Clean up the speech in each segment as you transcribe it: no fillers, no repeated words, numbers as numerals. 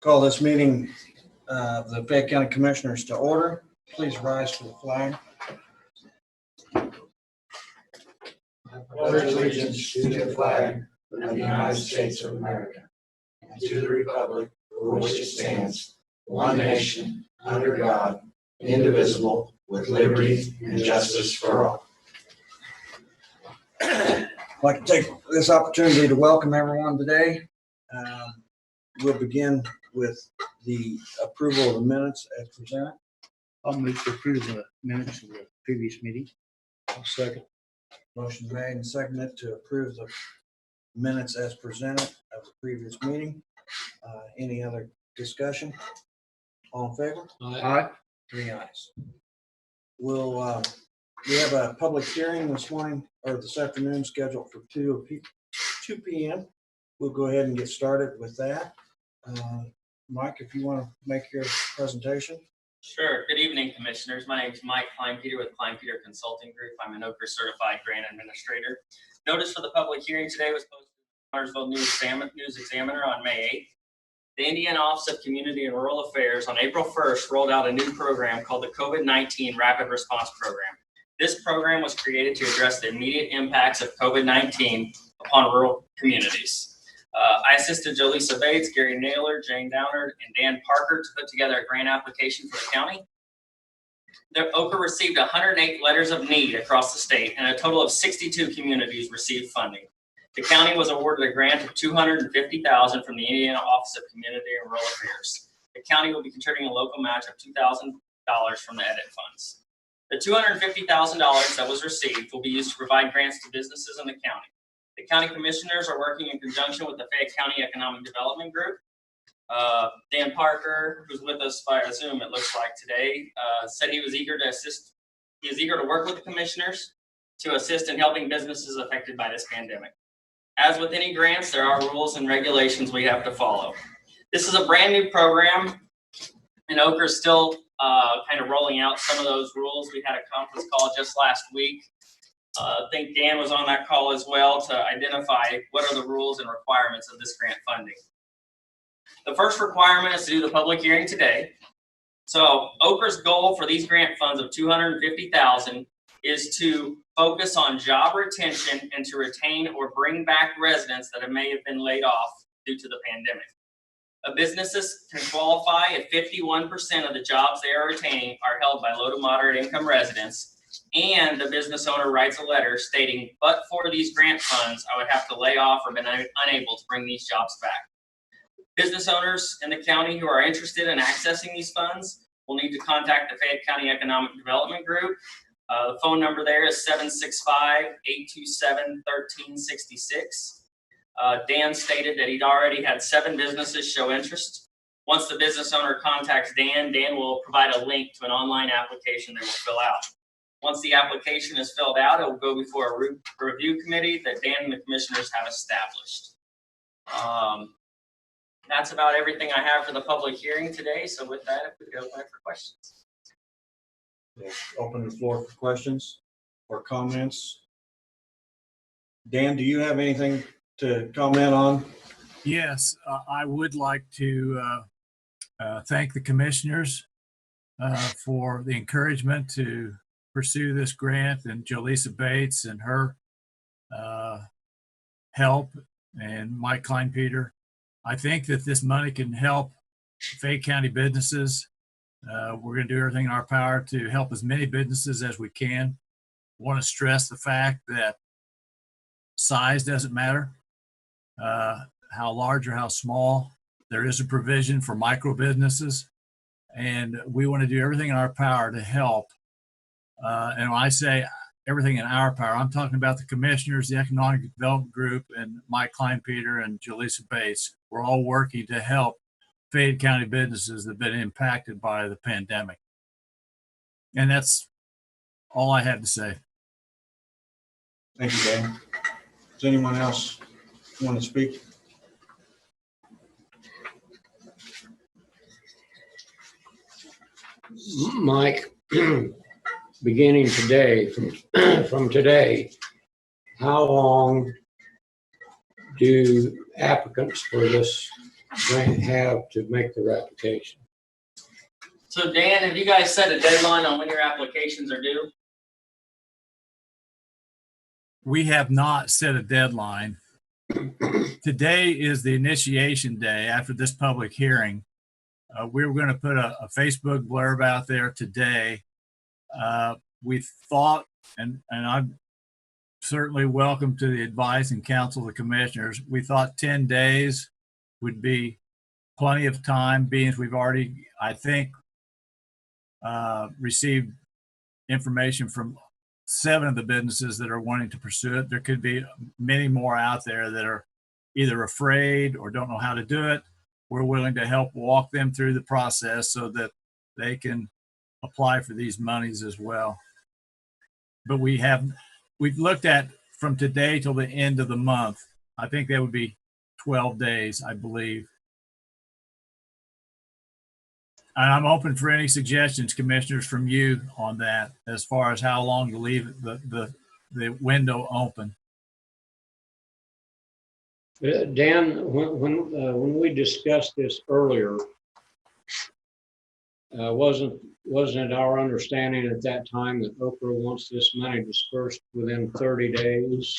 Call this meeting of the Fayette County Commissioners to order. Please rise for the flag. I pledge allegiance to the flag of the United States of America and to the republic for which it stands, one nation, under God, indivisible, with liberty and justice for all. I'd like to take this opportunity to welcome everyone today. We'll begin with the approval of the minutes as presented. I'll move to approve the minutes of the previous meeting. I'll second. Motion made and seconded to approve the minutes as presented of the previous meeting. Any other discussion? All in favor? Aye. 3 ayes. We have a public hearing this morning or this afternoon scheduled for 2 p.m. We'll go ahead and get started with that. Mike, if you want to make your presentation. Sure. Good evening, Commissioners. My name is Mike Kleinpeter with Kleinpeter Consulting Group. I'm an OCR certified grant administrator. Notice for the public hearing today was posted in the Connersville News Examiner on May 8th. The Indiana Office of Community and Rural Affairs on April 1st rolled out a new program called the COVID-19 Rapid Response Program. This program was created to address the immediate impacts of COVID-19 upon rural communities. I assisted Jolisa Bates, Gary Naylor, Jane Downard, and Dan Parker to put together a grant application for the county. The OCR received 108 letters of need across the state, and a total of 62 communities received funding. The county was awarded a grant of $250,000 from the Indiana Office of Community and Rural Affairs. The county will be contributing a local match of $2,000 from the EDIT funds. The $250,000 that was received will be used to provide grants to businesses in the county. The county commissioners are working in conjunction with the Fayette County Economic Development Group. Dan Parker, who's with us via Zoom, it looks like today, said he was eager to assist. He is eager to work with the commissioners to assist in helping businesses affected by this pandemic. As with any grants, there are rules and regulations we have to follow. This is a brand new program, and OCR is still kind of rolling out some of those rules. We had a conference call just last week. I think Dan was on that call as well to identify what are the rules and requirements of this grant funding. The first requirement is to do the public hearing today. So OCR's goal for these grant funds of $250,000 is to focus on job retention and to retain or bring back residents that may have been laid off due to the pandemic. Businesses can qualify if 51% of the jobs they are retaining are held by low to moderate income residents, and the business owner writes a letter stating, but for these grant funds, I would have to lay off or been unable to bring these jobs back. Business owners in the county who are interested in accessing these funds will need to contact the Fayette County Economic Development Group. The phone number there is 765-827-1366. Dan stated that he'd already had 7 businesses show interest. Once the business owner contacts Dan, Dan will provide a link to an online application they will fill out. Once the application is filled out, it will go before a review committee that Dan and the commissioners have established. That's about everything I have for the public hearing today. So with that, if we could open it for questions. We'll open the floor for questions or comments. Dan, do you have anything to comment on? Yes, I would like to thank the commissioners for the encouragement to pursue this grant, and Jolisa Bates and her help, and Mike Kleinpeter. I think that this money can help Fayette County businesses. We're going to do everything in our power to help as many businesses as we can. I want to stress the fact that size doesn't matter, how large or how small. There is a provision for micro businesses, and we want to do everything in our power to help. And when I say everything in our power, I'm talking about the commissioners, the Economic Development Group, and Mike Kleinpeter and Jolisa Bates. We're all working to help Fayette County businesses that have been impacted by the pandemic. And that's all I have to say. Thank you, Dan. Does anyone else want to speak? Mike, beginning today, from today, how long do applicants for this have to make their application? So Dan, have you guys set a deadline on when your applications are due? We have not set a deadline. Today is the initiation day after this public hearing. We're going to put a Facebook blurb out there today. We thought, and I'm certainly welcome to the advice and counsel of the commissioners, we thought 10 days would be plenty of time, being as we've already, I think, received information from 7 of the businesses that are wanting to pursue it. There could be many more out there that are either afraid or don't know how to do it. We're willing to help walk them through the process so that they can apply for these monies as well. But we've looked at from today till the end of the month. I think that would be 12 days, I believe. And I'm open for any suggestions, commissioners, from you on that, as far as how long to leave the window open. Dan, when we discussed this earlier, wasn't it our understanding at that time that Okra wants this money dispersed within 30 days?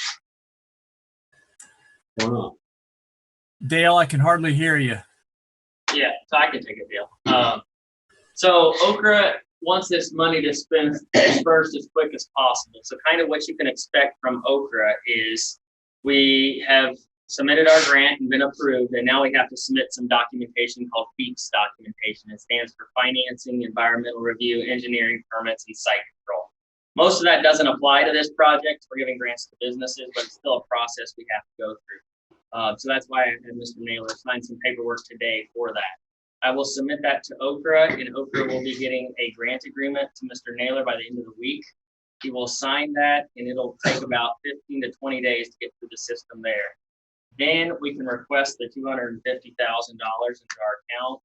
Or not? Dale, I can hardly hear you. Yeah, so I can take it, Dale. So Okra wants this money dispersed as quick as possible. So kind of what you can expect from Okra is we have submitted our grant and been approved, and now we have to submit some documentation called FEEPS documentation. It stands for Financing, Environmental Review, Engineering Permits, and Site Control. Most of that doesn't apply to this project. We're giving grants to businesses, but it's still a process we have to go through. So that's why I had Mr. Naylor sign some paperwork today for that. I will submit that to Okra, and Okra will be getting a grant agreement to Mr. Naylor by the end of the week. He will sign that, and it'll take about 15 to 20 days to get through the system there. Then we can request the $250,000 into our account,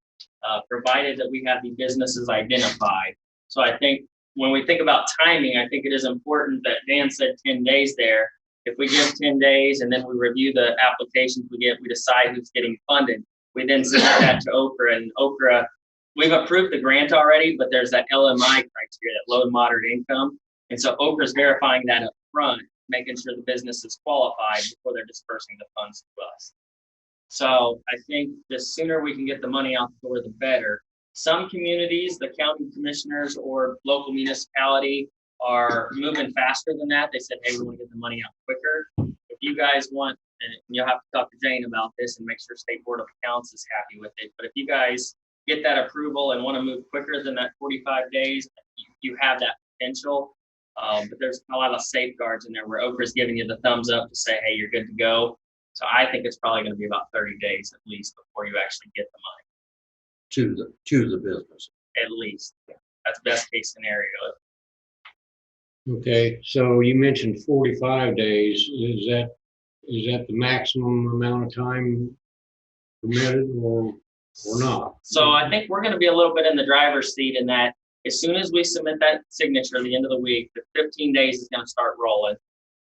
provided that we have the businesses identified. So I think when we think about timing, I think it is important that Dan said 10 days there. If we give 10 days and then we review the applications we decide who's getting funded. We then send that to Okra, and Okra, we've approved the grant already, but there's that LMI criteria, that low and moderate income. And so Okra's verifying that up front, making sure the business is qualified before they're dispersing the funds to us. So I think the sooner we can get the money out the door, the better. Some communities, the county commissioners or local municipality are moving faster than that. They said, hey, we want to get the money out quicker. If you guys want, and you'll have to talk to Jane about this and make sure State Board of Accounts is happy with it. But if you guys get that approval and want to move quicker than that 45 days, you have that potential. But there's a lot of safeguards in there where Okra's giving you the thumbs up to say, hey, you're good to go. So I think it's probably going to be about 30 days at least before you actually get the money. To the business. At least. That's best case scenario. Okay, so you mentioned 45 days. Is that the maximum amount of time permitted or not? So I think we're going to be a little bit in the driver's seat in that as soon as we submit that signature at the end of the week, the 15 days is going to start rolling.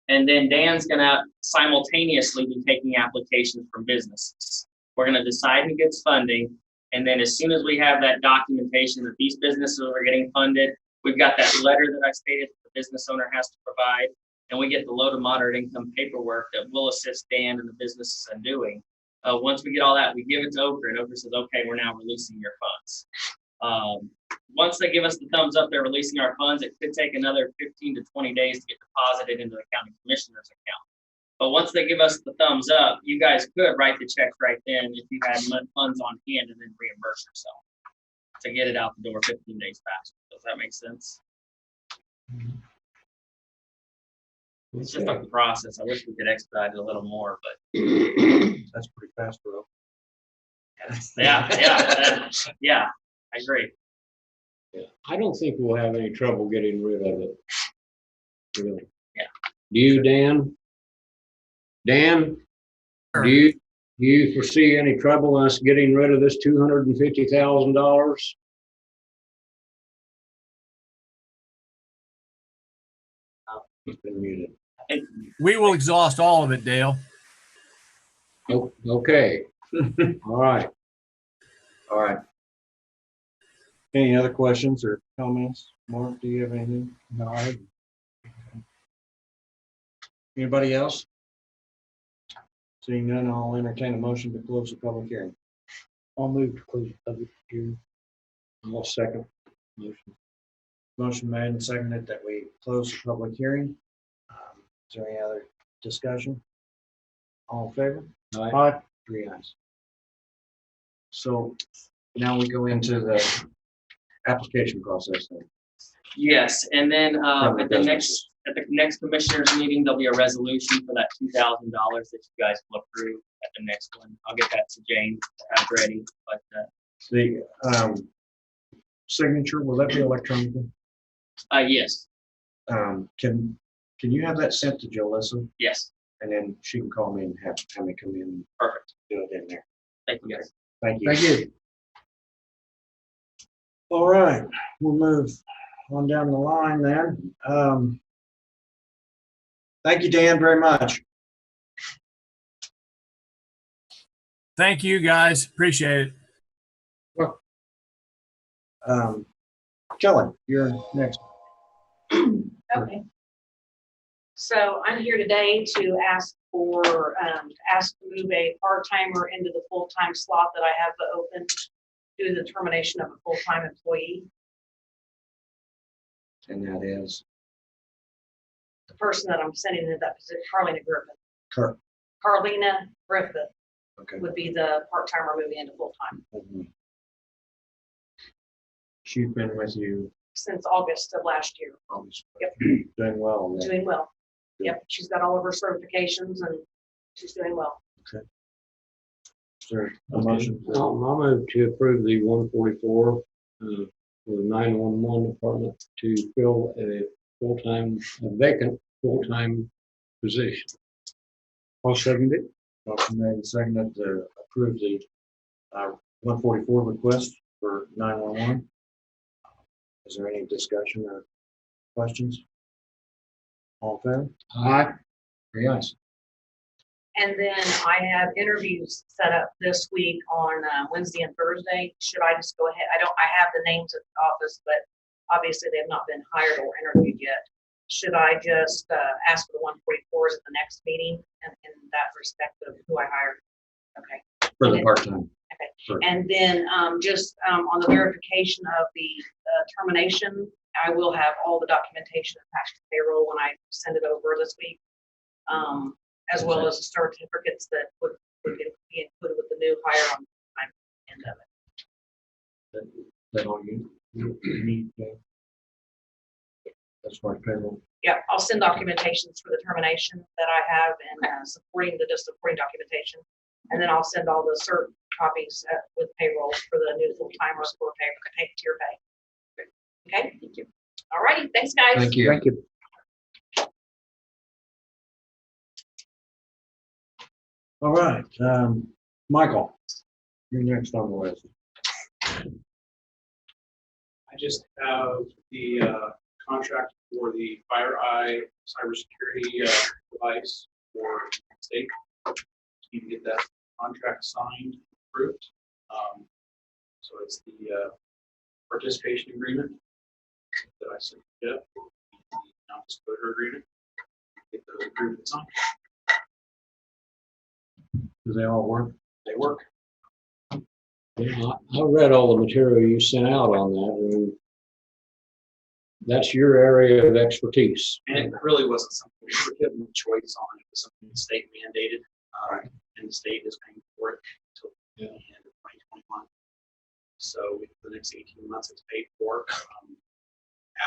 And then Dan's going to simultaneously be taking applications from businesses. We're going to decide who gets funding. And then as soon as we have that documentation that these businesses are getting funded, we've got that letter that I stated that the business owner has to provide, and we get the low to moderate income paperwork that will assist Dan and the businesses in doing. Once we get all that, we give it to Okra, and Okra says, okay, we're now releasing your funds. Once they give us the thumbs up, they're releasing our funds. It could take another 15 to 20 days to get deposited into the county commissioner's account. But once they give us the thumbs up, you guys could write the checks right then if you had funds on hand and then reimburse yourself to get it out the door 15 days faster. Does that make sense? It's just like the process. I wish we could expedite it a little more, but That's pretty fast, bro. yeah, I agree. Yeah, I don't think we'll have any trouble getting rid of it. Really. Yeah. Do you, Dan? Dan, Sure. do you foresee any trouble in us getting rid of this $250,000? It's been muted. We will exhaust all of it, Dale. Oh, okay. All right. All right. Any other questions or comments? Mark, do you have anything? No, I, Anybody else? Seeing none, I'll entertain a motion to close the public hearing. I'll move to close the public hearing. I'll second motion. Motion made and seconded that we close the public hearing. Is there any other discussion? All in favor? Aye. 3 ayes. So now we go into the application process then. Yes, and then From the at the next commissioners meeting, there'll be a resolution for that $2,000 that you guys will approve at the next one. I'll get that to Jane to have ready, but The signature, will that be electronic? yes, Can you have that sent to Jalissa, yes, and then she can call me and have me come in and perfect. do it in there? Thank you, guys. Thank you. Thank you. All right, we'll move on down the line then. Thank you, Dan, very much. Thank you, guys. Appreciate it. Kelly, you're next. Okay. So I'm here today to ask to move a part-timer into the full-time slot that I have open due to the termination of a full-time employee. And that is The person that I'm sending into that position, Carlina Griffith. Kurt. Carlina Griffith Okay. would be the part-timer moving into full-time She's been with you since August of last year. almost. Yep. Doing well. then. Doing well. Good. Yep, she's got all of her certifications and she's doing well. Is there a motion? I'll move to approve the 144 for the 911 department to fill a vacant full-time position. I'll second it. Motion made and seconded to approve the 144 request for 911. Is there any discussion or questions? All in favor? Aye. 3 ayes. And then I have interviews set up this week on Wednesday and Thursday. Should I just go ahead? I have the names at the office, but obviously they have not been hired or interviewed yet. Should I just ask for the 144s at the next meeting and in that respect of who I hired? Okay. For the part-time. And then just on the verification of the termination, I will have all the documentation attached to payroll when I send it over this week, as well as the certificates that would be included with the new hire on the end of it. That all you need? That's my payroll. Yeah, I'll send documentations for the termination that I have and supporting documentation. And then I'll send all the cert copies with payroll for the new full-timers for pay to your pay. Okay, thank you. All righty, thanks, guys. Thank you. Thank you. All right, Michael, you're next on the list. I just have the contract for the FireEye cybersecurity device for the state. Need to get that contract signed, approved. So it's the participation agreement that I sent to Jeff, the non-disclosure agreement. Get those approved and signed. Do they all work? They work. Yeah, I read all the material you sent out on that, and that's your area of expertise. And it really wasn't something we were given a choice on. It was something the state mandated. And the state is paying for it until the end of 2021. So for the next 18 months, it's paid for.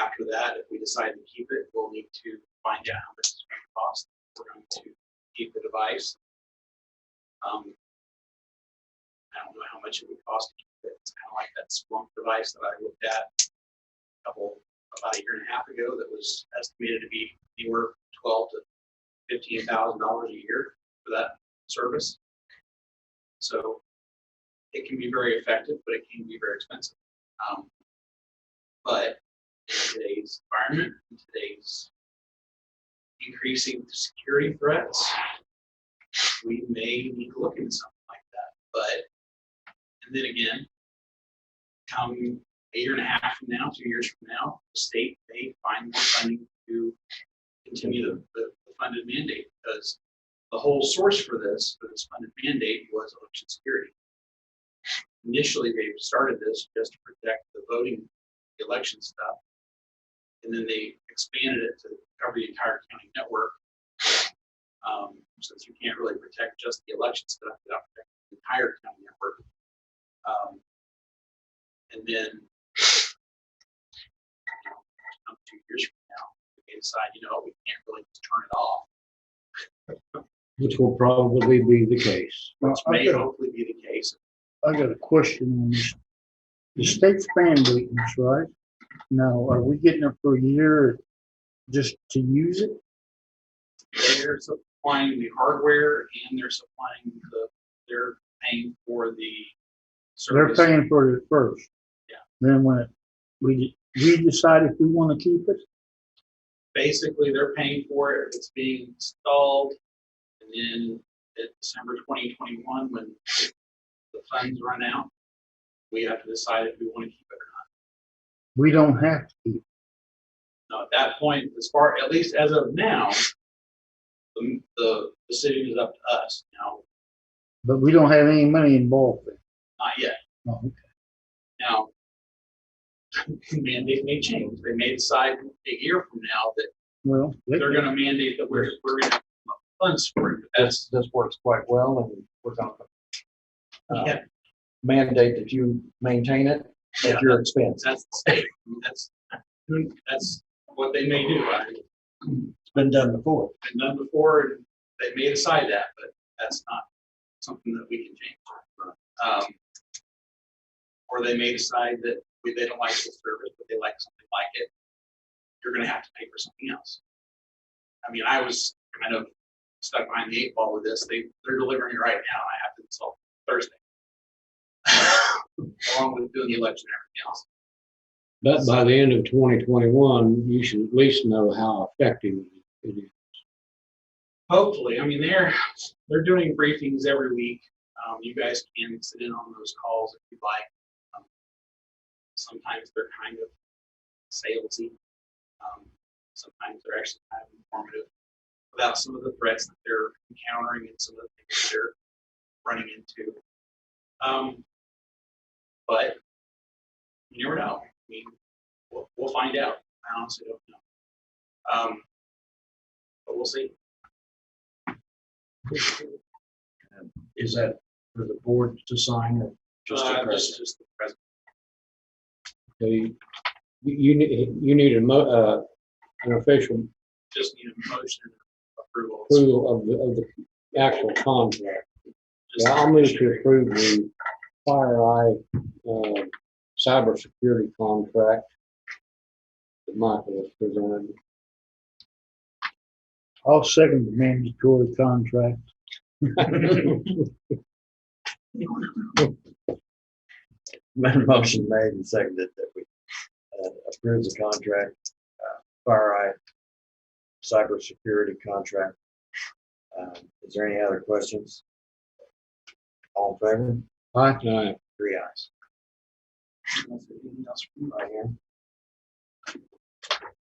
After that, if we decide to keep it, we'll need to find out how much it's going to cost. We're going to keep the device. I don't know how much it would cost to keep it. It's kind of like that Splunk device that I looked at about a year and a half ago that was estimated to be anywhere $12,000 to $15,000 a year for that service. So it can be very effective, but it can be very expensive. But in today's environment, in today's increasing security threats, we may need to look into something like that. But, and then again, come a year and a half from now, 2 years from now, the state may find more funding to continue the funded mandate, because the whole source for this funded mandate was election security. Initially, they started this just to protect the voting, the election stuff, and then they expanded it to cover the entire county network. Since you can't really protect just the election stuff, you have to protect the entire county network. And then, 2 years from now, we decide, we can't really just turn it off, Which will probably be the case. which Well, may hopefully be the case. I got a question on this. The state's mandating this, right? Now, are we getting it for a year just to use it? They're supplying the hardware and they're supplying they're paying for the They're service. paying for it first. Yeah. Then when we decide if we want to keep it, Basically, they're paying for it. It's being installed. And then at December 2021, when the funds run out, we have to decide if we want to keep it or we don't have to keep it. not. Now, at that point, at least as of now, the decision is up to us. Now, But we don't have any money involved in it. not yet. Oh, okay. Now, mandate may change. They may decide a year from now that Well, they're going to mandate that we're going to have funds for it. But This works quite well, and we're going to yeah, mandate that you maintain it Yeah. at your expense. that's the state. That's what they may do. It's been done before. Been done before, and they may decide that, but that's not something that we can change. Or they may decide that they don't like the service, but they like something like it. You're going to have to pay for something else. I mean, I was kind of stuck behind the 8 ball with this. They're delivering it right now. I have to install Thursday, along with doing the election and everything else. But by the end of 2021, you should at least know how effective it is. Hopefully, I mean, they're doing briefings every week. You guys can sit in on those calls if you'd like. Sometimes they're kind of salesy. Sometimes they're actually kind of informative about some of the threats that they're encountering and some of the things that they're running into. But you never know. I mean, we'll find out. I honestly don't know. But we'll see. Is that for the board to sign or just the president? Just the president. Okay, you need an official Just need a motion approval. approval of the actual contract. Yeah, I'll move to approve the FireEye cybersecurity contract that Michael has presented. I'll second the mandatory contract. Motion made and seconded that we approve the contract, FireEye cybersecurity contract. Is there any other questions? All in favor? Aye. 3 ayes. Anything else from you? Right here.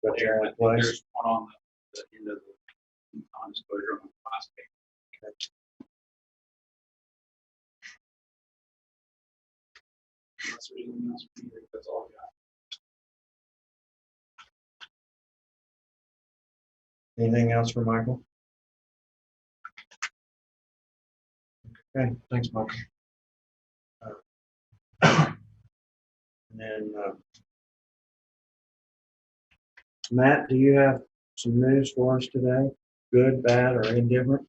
Got your own place? There's one on the end of the non-disclosure on the last page. Unless there's anything else from you, I think that's all I got. Anything else for Michael? Okay, thanks, Michael. And then, Matt, do you have some news for us today? Good, bad, or indifferent?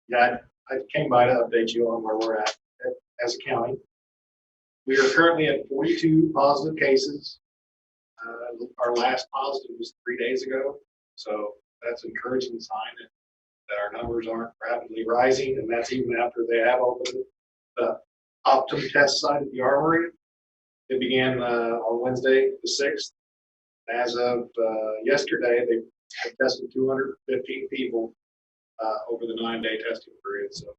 Yeah, I came by to update you on where we're at as a county. We are currently at 42 positive cases. Our last positive was 3 days ago, so that's an encouraging sign that our numbers aren't rapidly rising, and that's even after they have opened the Optum test site at the Armory. It began on Wednesday, the 6th. As of yesterday, they had tested 215 people over the 9-day testing period. So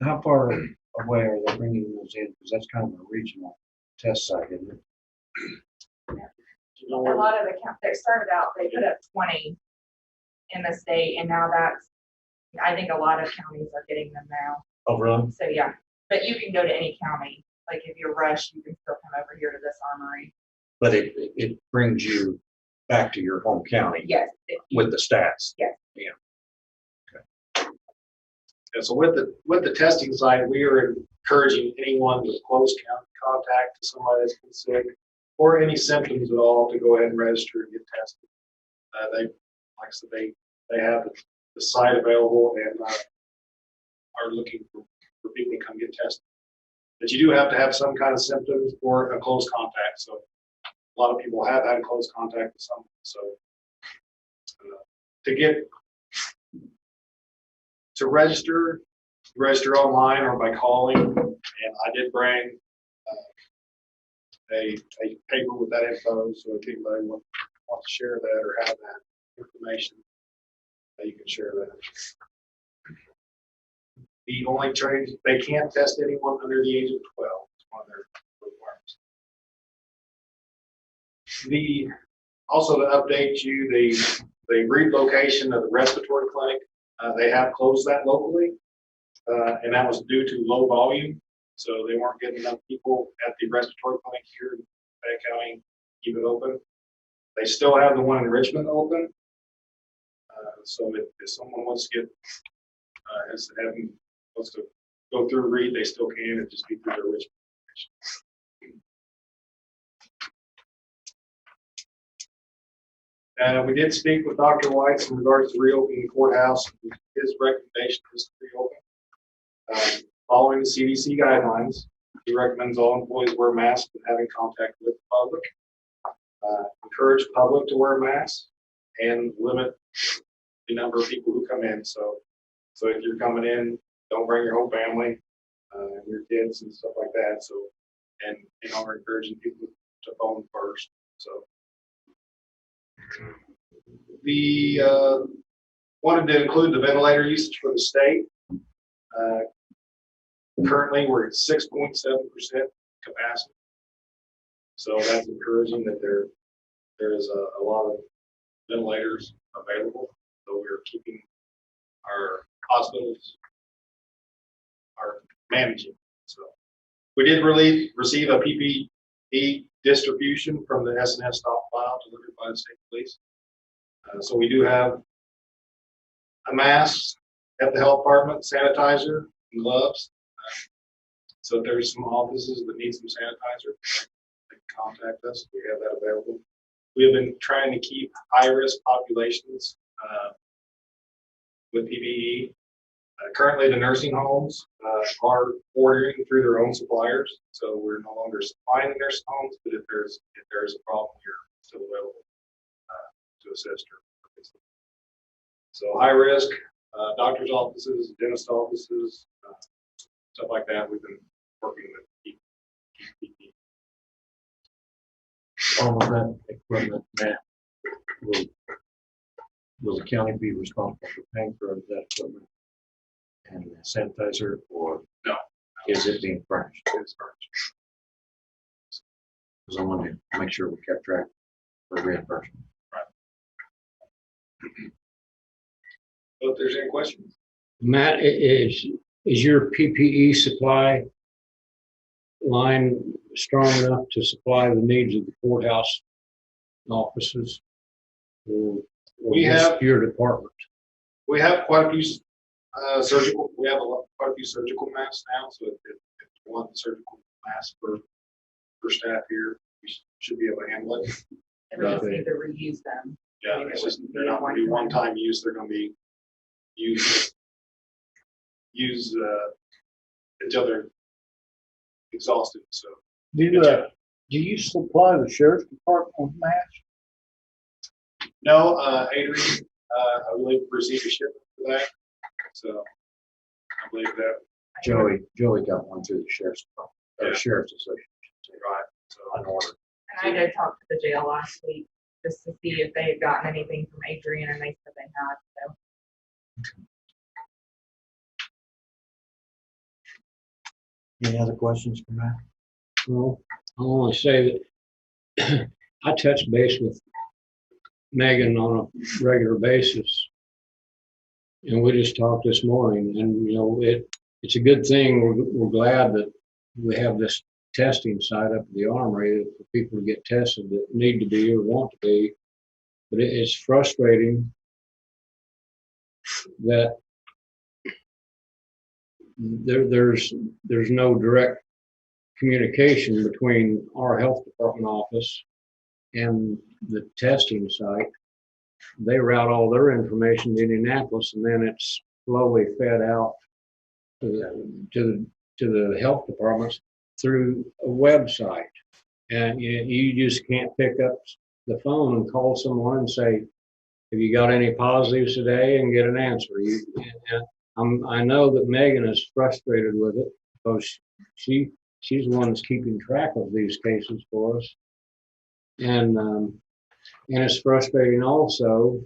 How far away are they bringing those in? Because that's kind of a regional test site, isn't it? You know A where- lot of the count, they started out, they put up 20 in the state, and now that's, I think a lot of counties are getting them now. Oh, really? So, yeah, but you can go to any county. Like if you're Rush, you can still come over here to this armory. But it brings you back to your home county Yes. if you- with the stats. And so with the testing site, we are encouraging anyone with close contact to somebody that's been sick or any symptoms at all to go ahead and register and get tested. They, like I said, they have the site available and are looking for people to come get tested. But you do have to have some kind of symptoms or a close contact. So a lot of people have had close contact with someone. So to register online or by calling. And I did bring a paper with that info. So if anybody wants to share that or have that information, you can share that. The only change, they can't test anyone under the age of 12. It's one of their requirements. Also to update you, the relocation of the respiratory clinic, they have closed that locally, and that was due to low volume. So they weren't getting enough people at the respiratory clinic here in Fayette County to keep it open. They still have the one in Richmond open. So if someone wants to get, wants to go through Reed, they still can. It just be through their Richmond. We did speak with Dr. White in regards to reopening the courthouse. His recommendation is to reopen. Following the CDC guidelines, he recommends all employees wear masks when having contact with the public. Encourage public to wear masks and limit the number of people who come in. So if you're coming in, don't bring your whole family, and your kids and stuff like that. So, and we're encouraging people to phone first. So. We wanted to include the ventilator usage for the state. Currently, we're at 6.7% capacity. So that's encouraging that there is a lot of ventilators available. So we're keeping our hospitals are managing. So we did receive a PPE distribution from the SNS stockpile delivered by the state police. So we do have a mask at the health department, sanitizer, and gloves. So if there's some offices that need some sanitizer, they can contact us. We have that available. We have been trying to keep high-risk populations with PPE. Currently, the nursing homes are ordering through their own suppliers, so we're no longer supplying the nursing homes. But if there's a problem, you're still available to assist her. So high risk, doctor's offices, dentist offices, stuff like that. We've been working with PPE. All of that equipment, Matt, will the county be responsible for paying for that equipment and sanitizer, or No. is it being furnished? It's furnished. Because I wanted to make sure we kept track for reimbursement. So if there's any questions. Matt, is your PPE supply line strong enough to supply the needs of the courthouse offices? Or We just have- your department? We have quite a few surgical. We have quite a few surgical masks now. So if you want the surgical mask for staff here, we should be able to handle it. And we just need to reuse them. Yeah, it's just they're not going to be one-time use. They're going to be used until they're exhausted. So Do you supply the sheriff's department with masks? no, Adrian, I believe received a shipment for that. So I believe that Joey got one through the sheriff's department, or Yeah. sheriff's association. right. So On order. And I did talk to the jail last week just to see if they had gotten anything from Adrian, and they said they had, so. Any other questions for Matt? Well, I want to say that I touch base with Megan on a regular basis. And we just talked this morning, and it's a good thing. We're glad that we have this testing site up at the Armory for people to get tested that need to be or want to be. But it's frustrating that there's no direct communication between our health department office and the testing site. They route all their information to Indianapolis, and then it's slowly fed out to the health departments through a website. And you just can't pick up the phone and call someone and say, have you got any positives today, and get an answer. I know that Megan is frustrated with it because she's the one that's keeping track of these cases for us. And it's frustrating also,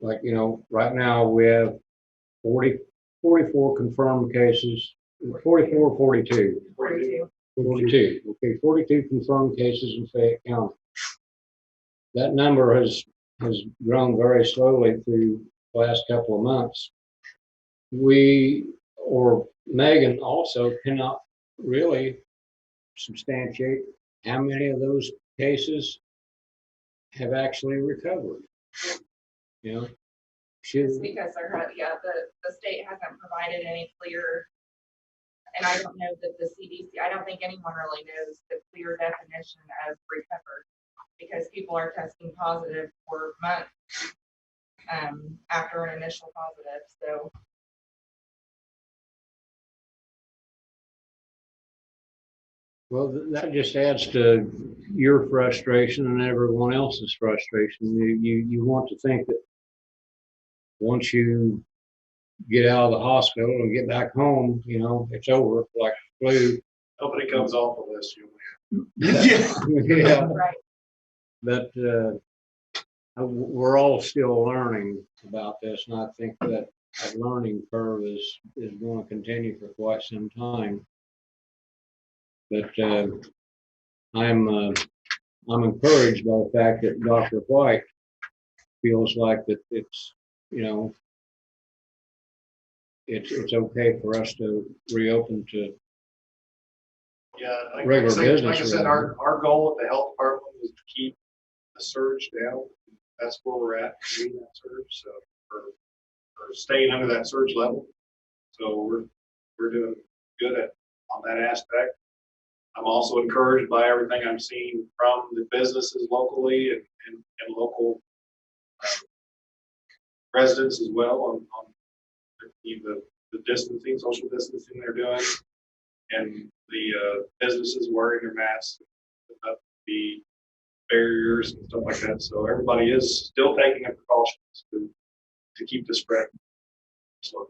right now we have 44 confirmed cases, 44, 42. 42. Okay, 42 confirmed cases in Fayette County. That number has grown very slowly through the last couple of months. Megan also cannot really substantiate how many of those cases have actually recovered. It's because the state hasn't provided any clear, and I don't know that the CDC, I don't think anyone really knows the clear definition of recovered, because people are testing positive for months after an initial positive, so. Well, that just adds to your frustration and everyone else's frustration. You want to think that once you get out of the hospital and get back home, it's over, like flu. Nobody comes off of this, Yeah. Right. But we're all still learning about this, and I think that learning curve is going to continue for quite some time. But I'm encouraged by the fact that Dr. White feels like that it's it's okay for us to reopen to regular business. Like I said, our goal at the health department is to keep the surge down. That's where we're at, doing that surge. So or staying under that surge level. So we're doing good on that aspect. I'm also encouraged by everything I'm seeing from the businesses locally and local residents as well on the distancing, social distancing they're doing, and the businesses wearing their masks, the barriers and stuff like that. So everybody is still taking the precautions to keep the spread slow.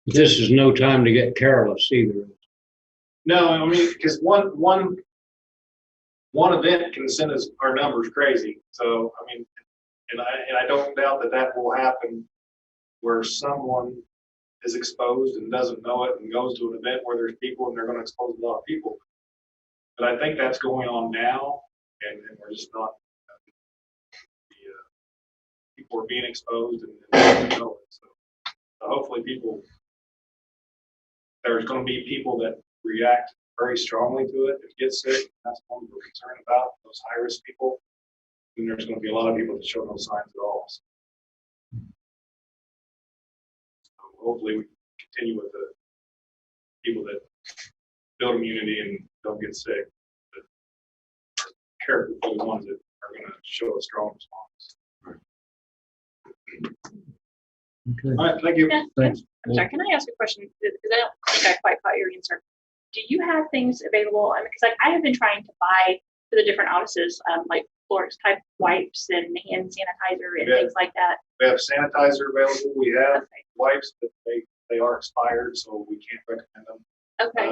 This is no time to get careless either. No, I mean, because one event can send our numbers crazy. So I mean, and I don't doubt that will happen, where someone is exposed and doesn't know it and goes to an event where there's people and they're going to expose a lot of people. But I think that's going on now, and we're just not. People are being exposed and they don't know it. So hopefully there's going to be people that react very strongly to it and get sick. That's one we're concerned about, those high-risk people. And there's going to be a lot of people that show no signs at all. So hopefully we continue with the people that build immunity and don't get sick, but careful for the ones that are going to show a strong response. Okay. All right, thank you. Thanks. I'm sorry, can I ask a question? Because I don't think I quite caught your answer. Do you have things available? I mean, because I have been trying to buy for the different offices, like Clorox type wipes and hand sanitizer and things like that. We have sanitizer available. We have wipes, but they are expired, so we can't recommend them. Okay.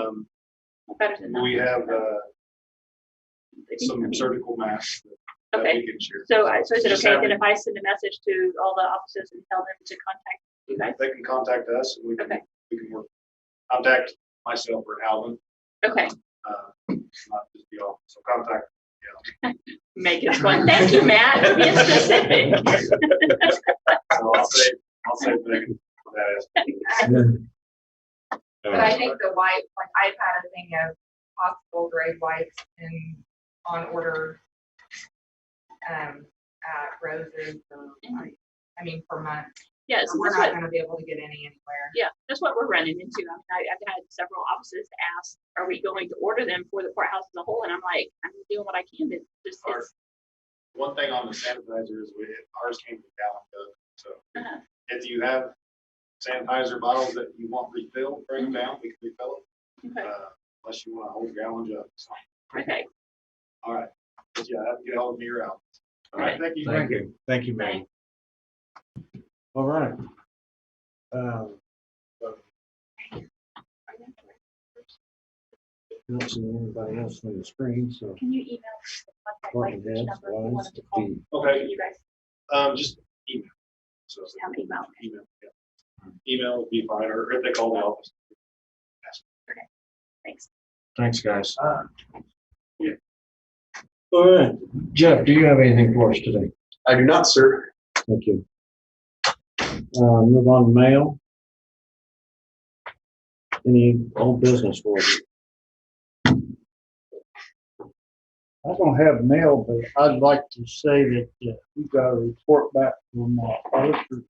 Better than that. We have some surgical masks that we can share. So is it okay that if I send a message to all the offices and tell them to contact You guys? They can contact us and Okay. we can work, contact myself or Alvin, Okay, not just the office, so contact. make it fun. Thank you, Matt, for being specific. So I'll say Megan for that. But I think the wipes, like I've had a thing of hospital grade wipes on order at Roses or, I mean, for months. Yes, So we're that's not what, gonna be able to get any anywhere. yeah, that's what we're running into. I mean, I've had several offices ask, are we going to order them for the courthouse as a whole? And I'm like, I'm doing what I can to just, it's, One thing on the sanitizer is ours came with gallon jug, so uh, if you have sanitizer bottles that you want refilled, bring them down, we can refill okay, them, unless you want a whole gallon jug. So, okay, all right, but yeah, have to get hold of me or out. All right, thank you. Thank you. Thank you, Megan. All right. Don't see anybody else on the screen, so. can you email me the contact Department language heads, number if you lines, wanted to call the- Okay, you guys? just email. So Have an email. email, yeah. Email would be fine, or if they call the office. Thanks. Thanks, guys. Yeah. All right, Jeff, do you have anything for us today? I do not, sir. Thank you. Move on to mail. Any old business for you? I don't have mail, but I'd like to say that we got a report back from auditors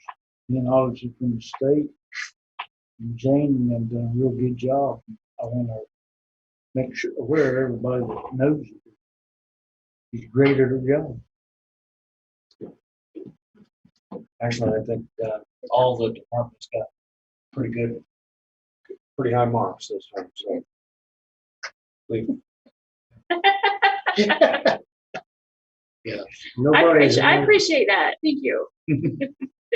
and auditors from the state. And Jane have done a real good job. I want to make sure, aware everybody that knows it. She's great at her job. Actually, I think all the departments got pretty good, pretty high marks this time, so. Yeah. I appreciate that. Thank you.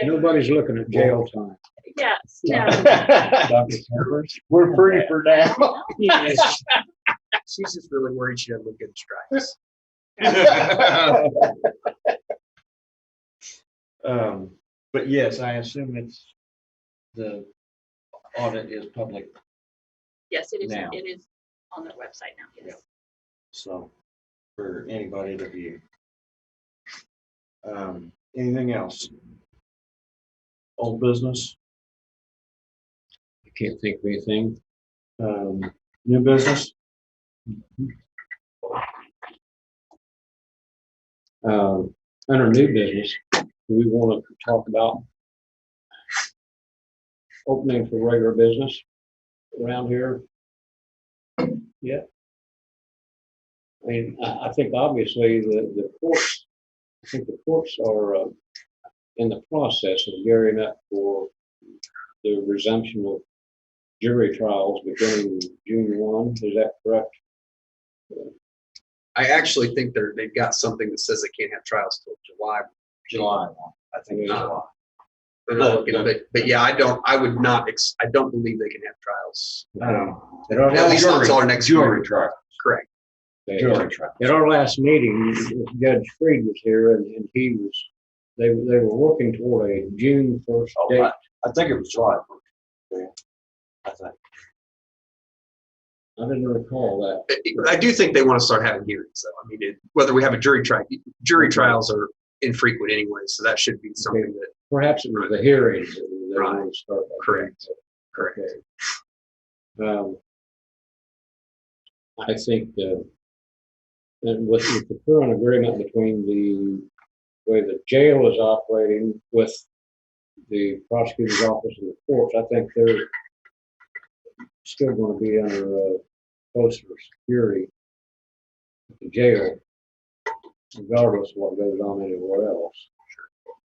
Nobody's looking at jail time. Yes, no. Dr. Pepper? We're free for now. She's just really worried she doesn't look good in stripes. But yes, I assume the audit is public, Yes, it is. Now. It is on the website now. Yes. so for anybody to view. Anything else? Old business, I can't think of anything. new business? Under new business, do we want to talk about opening for regular business around here? Yeah. I mean, I think obviously the courts, I think the courts are in the process of gearing up for the resumption of jury trials beginning June 1. Is that correct? I actually think they've got something that says they can't have trials till July. July 1, I think it's July. But yeah, I don't believe they can have trials. At least not until our next jury hearing. trial. Correct. Jury trial. At our last meeting, Judge Freed was here and he was, they were working toward a June 1st date. I think it was July 1st. I think. I didn't recall that. I do think they want to start having hearings, though. I mean, whether we have a jury trials are infrequent anyway, so that should be something that. Perhaps it was the hearings that they wanted to start. Correct. Okay. I think and with the current agreement between the way the jail is operating with the prosecutor's office and the courts, I think they're still going to be under closer security at the jail, regardless of what goes on anywhere else.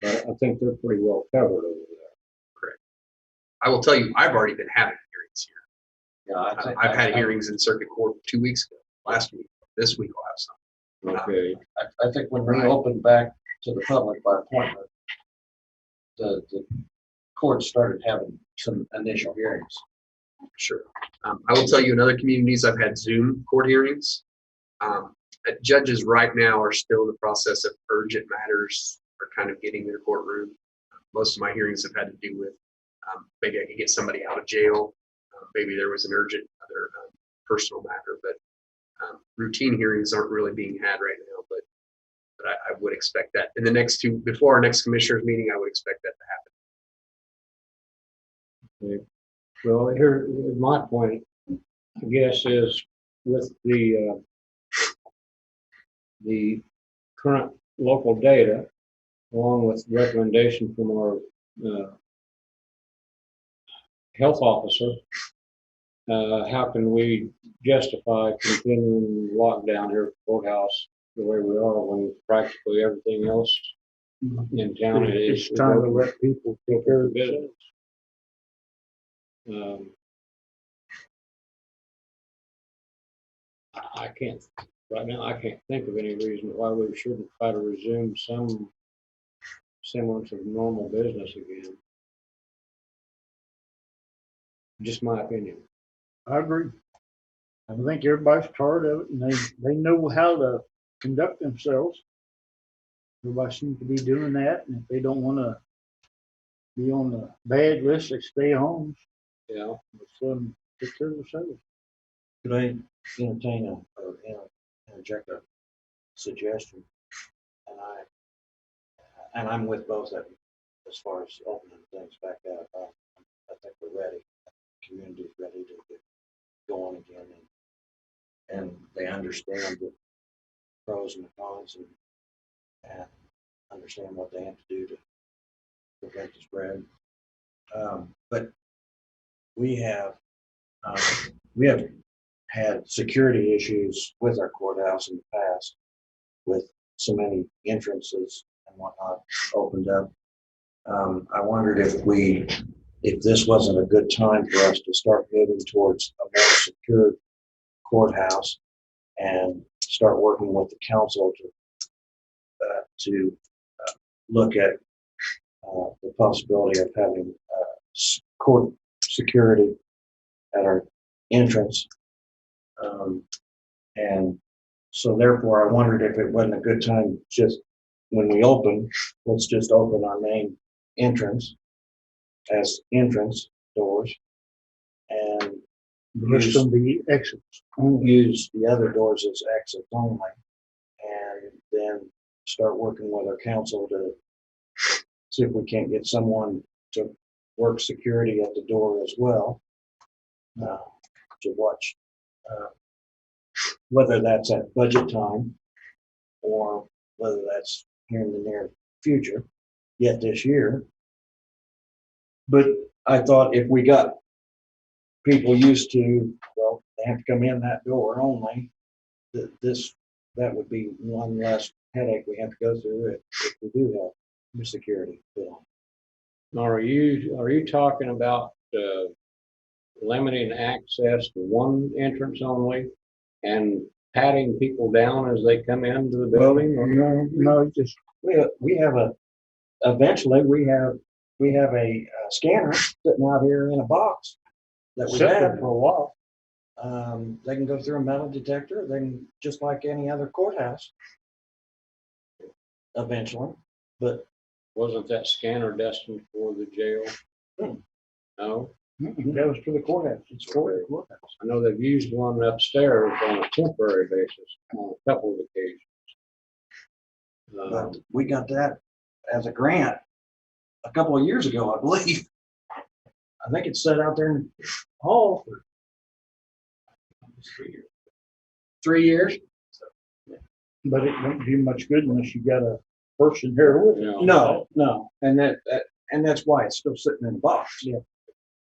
But I think they're pretty well covered over there. Correct. I will tell you, I've already been having hearings here. Yeah, I've had hearings in circuit court 2 weeks ago, last week. This week I'll have some. Okay. I think when we opened back to the public by appointment, the court started having some initial hearings. Sure. I will tell you, in other communities, I've had Zoom court hearings. Judges right now are still in the process of urgent matters, are kind of getting their courtroom. Most of my hearings have had to do with Maybe I could get somebody out of jail. Maybe there was an urgent other personal matter, but routine hearings aren't really being had right now. But I would expect that in the next before our next commissioners meeting, I would expect that to happen. Okay. Well, here, my point, I guess, is with the current local data, along with recommendation from our health officer, how can we justify continuing lockdown here at the courthouse the way we are when practically everything else in town is? It's time to let people take care of business. themselves. I can't, right now, I can't think of any reason why we shouldn't try to resume some semblance of normal business again. Just my opinion. I agree. I think everybody's tired of it and they know how to conduct themselves. Everybody seems to be doing that, and if they don't want to be on the bad list, they stay home. Yeah. Take care of themselves. Could I entertain or interject a suggestion? And I'm with both of you as far as opening things back up. I think we're ready. The community's ready to get going again, and they understand the pros and the cons, and understand what they have to do to prevent the spread. But we have had security issues with our courthouse in the past, with so many entrances and whatnot opened up. I wondered if this wasn't a good time for us to start moving towards a more secure courthouse and start working with the council to look at the possibility of having court security at our entrance. And so therefore I wondered if it wasn't a good time, just when we open, let's just open our main entrance as entrance doors and The rest of them be exits. use the other doors as exits only, and then start working with our council to see if we can't get someone to work security at the door as well, to watch, whether that's at budget time or whether that's here in the near future, yet this year. But I thought if we got people used to, well, they have to come in that door only, that would be one less headache we have to go through if we do have security put on. Now, are you talking about limiting access to one entrance only and patting people down as they come into the building? Or? No, just Eventually we have a scanner sitting out here in a box that we sit there have. for a while. They can go through a metal detector. They can, just like any other courthouse, eventually. But Wasn't that scanner destined for the jail? No. That was for the courthouse. It's for the courthouse. I know they've used one upstairs on a temporary basis on a couple of occasions. But we got that as a grant a couple of years ago, I believe. I think it's set out there in the hall for 3 years. But it won't do much good unless you got a person here with it. No, and that's why it's still sitting in the box. Yeah.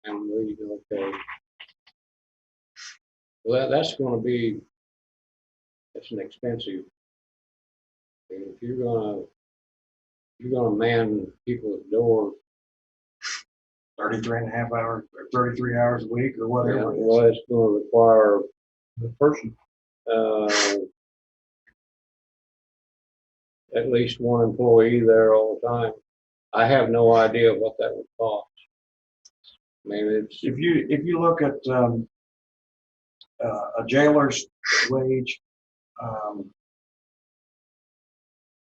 And we, okay. Well, that's an expensive. If you're gonna man people at the door. 33 and a half hours or 33 hours a week or whatever. it is. Well, it's gonna require The person. At least one employee there all the time. I have no idea what that would cost. Maybe it's. If you look at a jailer's wage,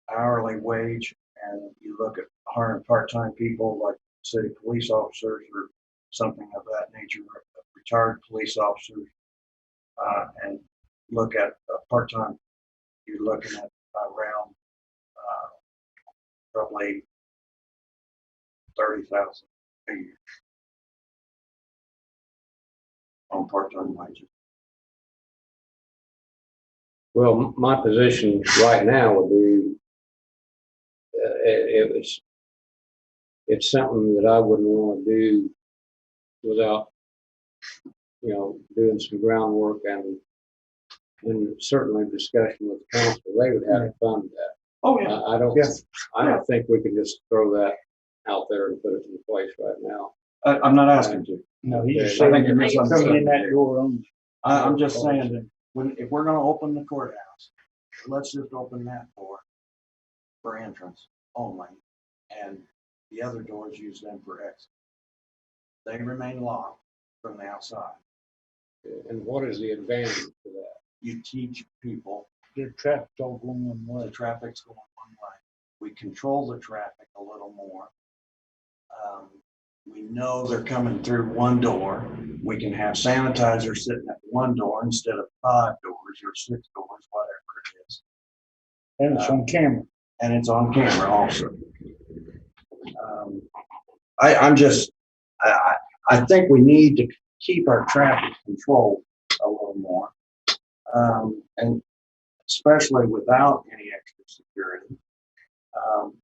hourly wage, and you look at hiring part-time people like city police officers or something of that nature, retired police officers, and look at part-time, you're looking at around probably 30,000 a year on part-time wages. Well, my position right now would be, it's something that I wouldn't want to do without, doing some groundwork and certainly discussion with the council. They would have to fund that. Oh, I don't think we can just throw that out there and put it in place right now. I'm not asking to. No, he's Okay. just I saying think you're coming in misunderstanding. that door only. I'm just saying that if we're gonna open the courthouse, let's just open that door for entrance only, and the other doors use them for exit. They remain locked from the outside. And what is the advantage to that? You teach people The traffic's all going one the way. traffic's going one way. We control the traffic a little more. We know they're coming through one door. We can have sanitizer sitting at one door instead of 5 doors or 6 doors, whatever it is. And it's on camera. And it's on camera also. I think we need to keep our traffic controlled a little more. And especially without any extra security.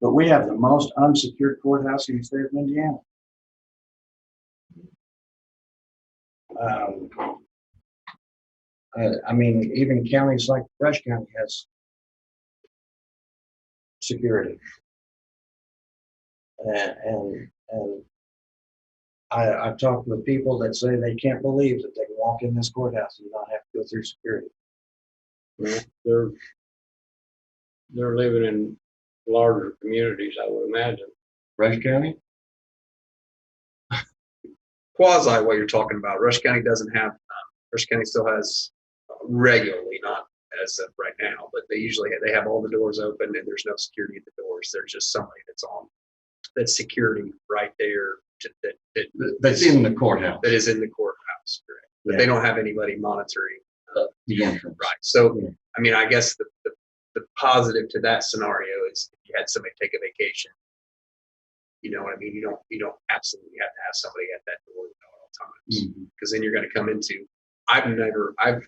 But we have the most unsecured courthouse in the state of Indiana. I mean, even counties like Rush County has security. And I've talked with people that say they can't believe that they can walk in this courthouse and not have to go through security. Well, they're living in larger communities, I would imagine. Rush County? Quasi what you're talking about. Rush County doesn't have, Rush County still has regularly, not as of right now, but they have all the doors open and there's no security at the doors. There's just somebody that's security right there That's in the courthouse, that is in the courthouse, correct? But Yeah. they don't have anybody monitoring. the entrance. Right. So, Yeah. I mean, I guess the positive to that scenario is if you had somebody take a vacation, you know what I mean? You don't absolutely have to have somebody at that door at all times, Mhm. because then you're going to come into, I've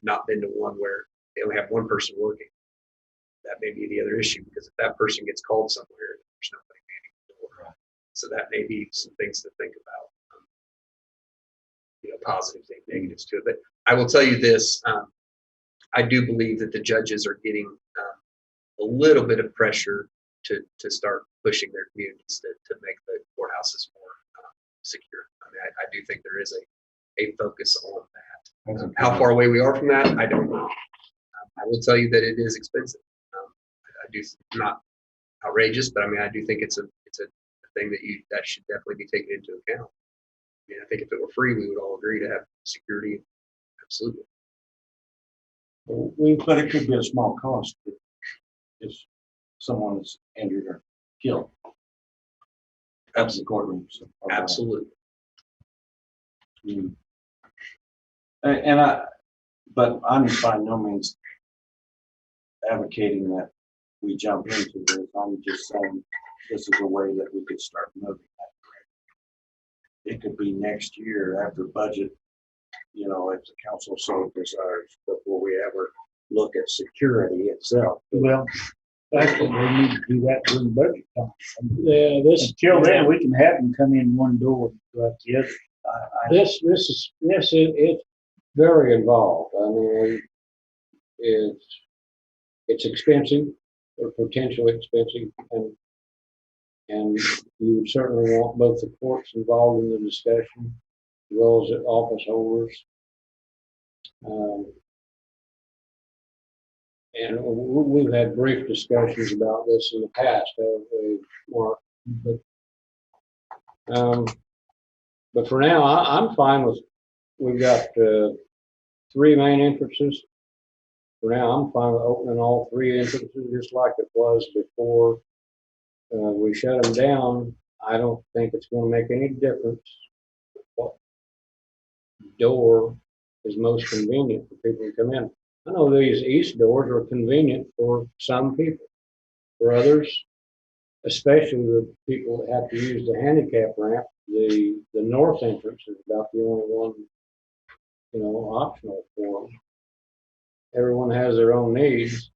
not been to one where they only have one person working. That may be the other issue, because if that person gets called somewhere, there's nobody manning the door. Right. So that may be some things to think about. Positives and negatives to it. But I will tell you this, I do believe that the judges are getting a little bit of pressure to start pushing their communities to make the courthouses more secure. I mean, I do think there is a focus on that. That's a How far away we are from that, I don't know. I will tell you that it is expensive. I do, not outrageous, but I mean, I do think it's a thing that should definitely be taken into account. I mean, I think if it were free, we would all agree to have security. Absolutely. But it could be a small cost if someone is injured or killed. That's the courtroom. So. Absolutely. But I'm by no means advocating that we jump into this. I'm just saying this is a way that we could start moving that direction. It could be next year after budget, if the council so desires, before we ever look at security itself. Well, actually, we need to do that during budget time. Yeah, Until then, we can have them come in one door, but the other. it's very involved. I mean, it's expensive or potentially expensive, and you would certainly want both the courts involved in the discussion as well as the office holders. And we've had brief discussions about this in the past, haven't we, Mark? But for now, I'm fine with, we've got 3 main entrances. For now, I'm fine with opening all 3 entrances just like it was before we shut them down I don't think it's gonna make any difference what door is most convenient for people to come in. I know these east doors are convenient for some people. For others, especially the people that have to use the handicap ramp, the north entrance is about the only one, optional for them. Everyone has their own needs.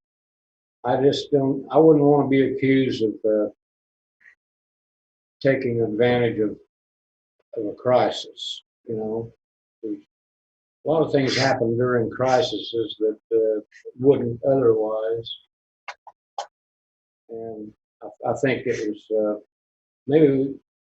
I wouldn't want to be accused of taking advantage of a crisis, A lot of things happen during crises that wouldn't otherwise. And I think it was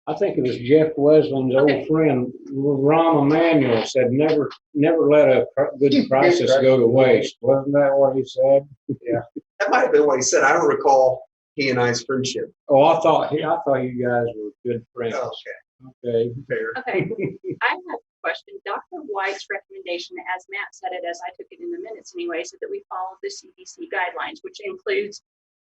I think it was Jeff Weslin's old friend, Rahm Emanuel, said, never let a good crisis go to waste. Wasn't that what he said? That might have been what he said. I don't recall he and I's friendship. Oh, I thought you guys were good friends. Oh, Okay. fair. Okay, I have a question. Dr. White's recommendation, as Matt said it, as I took it in the minutes anyway, said that we follow the CDC guidelines, which includes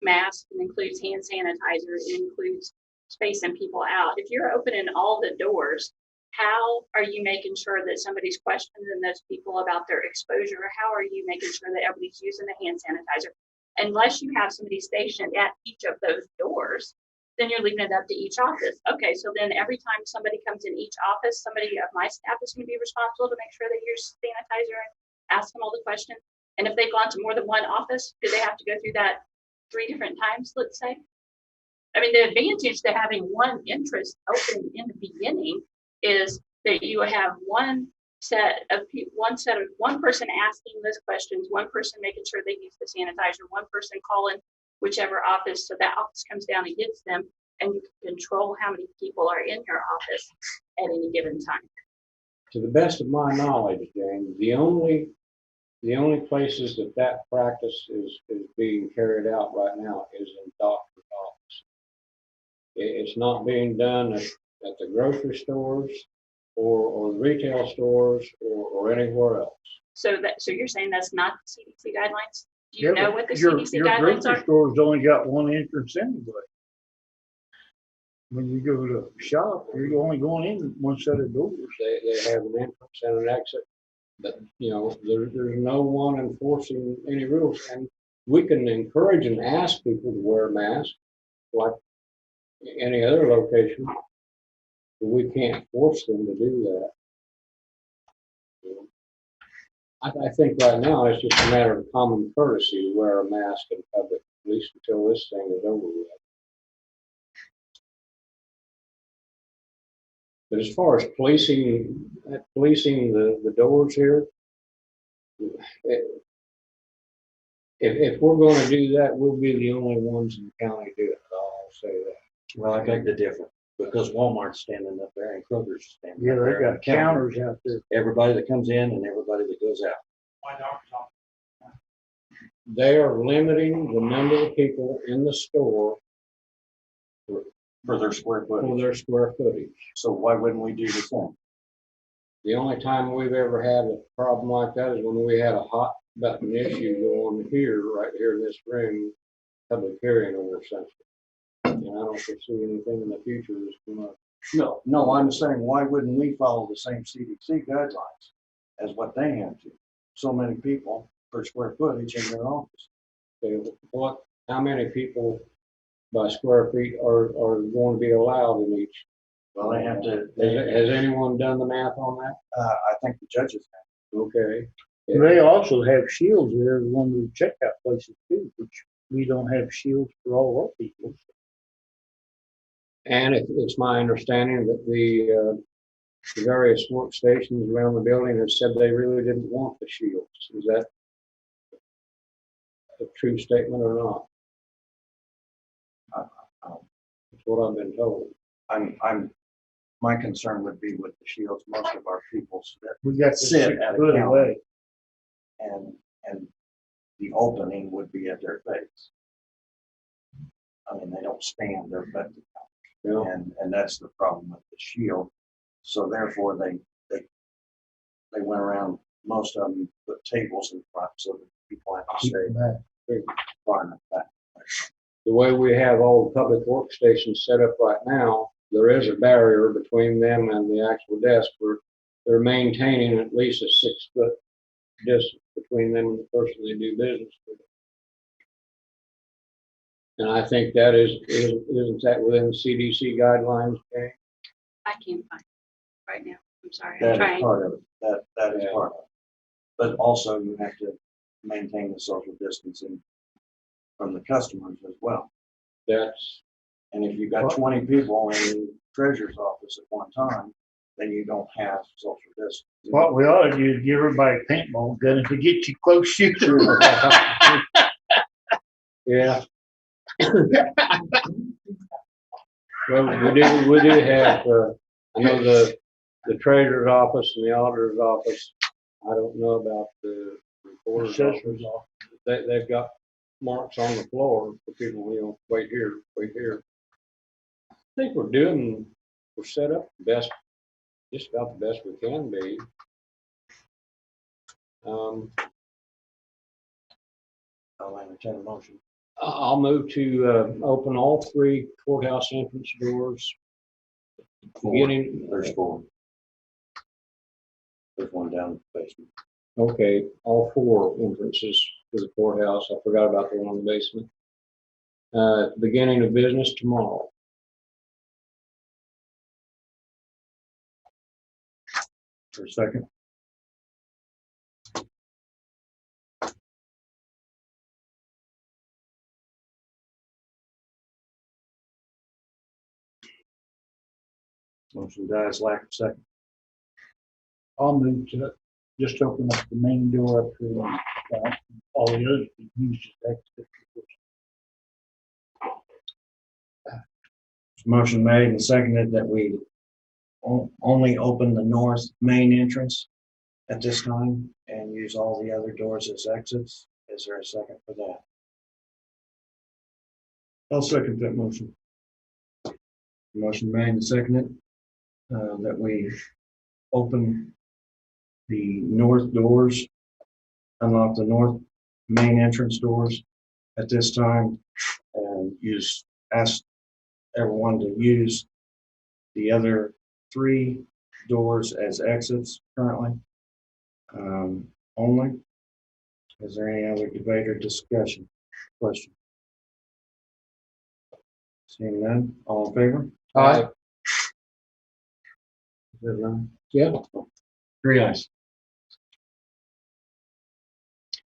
masks, it includes hand sanitizer, it includes spacing people out. If you're opening all the doors, how are you making sure that somebody's questioning those people about their exposure? How are you making sure that everybody's using the hand sanitizer? Unless you have somebody stationed at each of those doors, then you're leaving it up to each office. Okay, so then every time somebody comes in each office, somebody of my staff is going to be responsible to make sure they use sanitizer and ask them all the questions. And if they've gone to more than one office, do they have to go through that 3 different times, let's say? I mean, the advantage to having one interest open in the beginning is that you have one person asking those questions, one person making sure they use the sanitizer, one person calling whichever office, so that office comes down and gets them, and you can control how many people are in your office at any given time. To the best of my knowledge, James, the only places that practice is being carried out right now is in doctor's office. It's not being done at the grocery stores or the retail stores or anywhere else. So you're saying that's not the CDC guidelines? Do you know what the your CDC guidelines grocery are? store's only got one entrance anyway. When you go to shop, you're only going in one set of doors. They have an entrance and an exit, but there's no one enforcing any rules. And we can encourage and ask people to wear masks like any other location, but we can't force them to do that. I think right now it's just a matter of common courtesy to wear a mask in public, at least until this thing is over with. But as far as policing the doors here, if we're going to do that, we'll be the only ones in the county doing it. I'll say that. Well, I beg to differ, because Walmart's standing up there and Kroger's standing Yeah, up they there. got counters out there. Everybody that comes in and everybody that goes out. They are limiting the number of people in the store For their square for footage. their square footage. So why wouldn't we do the same? The only time we've ever had a problem like that is when we had a hot button issue going right here in this room, public hearing over something. And I don't foresee anything in the future that's going to. No, I'm saying, why wouldn't we follow the same CDC guidelines as what they have to? So many people per square footage in their office. How many people by square feet are going to be allowed in each? Well, they have to, Has anyone done the math on that? I think the judges have. Okay. They also have shields there when we checkout places too, which we don't have shields for all our people. And it's my understanding that the various workstations around the building have said they really didn't want the shields. Is that a true statement or not? That's what I've been told. My concern would be with the shields. Most of our people We got to sit 6 at a foot counter. away. and the opening would be at their face. I mean, they don't stand, they're at the counter. And that's the problem with the shield. So therefore they went around, most of them put tables in front so that people have to stay far enough back. The way we have all the public workstations set up right now, there is a barrier between them and the actual desk. They're maintaining at least a 6-foot distance between them and the person they do business with. And I think that isn't that within CDC guidelines, Jane? I can't find it right now. I'm sorry. I'm That is trying. part of it. That is Yeah. part of it. But also you have to maintain the social distancing from the customers as well. That's, And if you've got 20 people in the treasurer's office at one time, then you don't have social distancing. What we ought to do is give everybody a paintball gun. If we get too close, shoot them. yeah. Well, we do have, I know the treasurer's office and the auditor's office. I don't know about the recorder's Assessor's office. They've got marks on the floor for people, wait here, wait here. I think we're set up just about the best we can be. I'll entertain a motion. I'll move to open all 3 courthouse entrance doors. Beginning, There's 4. There's one down in the basement. okay, all 4 entrances to the courthouse. I forgot about the one in the basement. Beginning of business tomorrow. For a second. Motion dies, lack of second. I'll move to just open up the main door up to all the others we use just exit. Motion made and seconded that we only open the north main entrance at this time and use all the other doors as exits. Is there a second for that? I'll second that motion. Motion made and seconded that we open the north doors, unlock the north main entrance doors at this time, and ask everyone to use the other 3 doors as exits currently only. Is there any other debate or discussion? Question? Seeing none, all in favor? Aye. Is that none? Yeah. 3 ayes.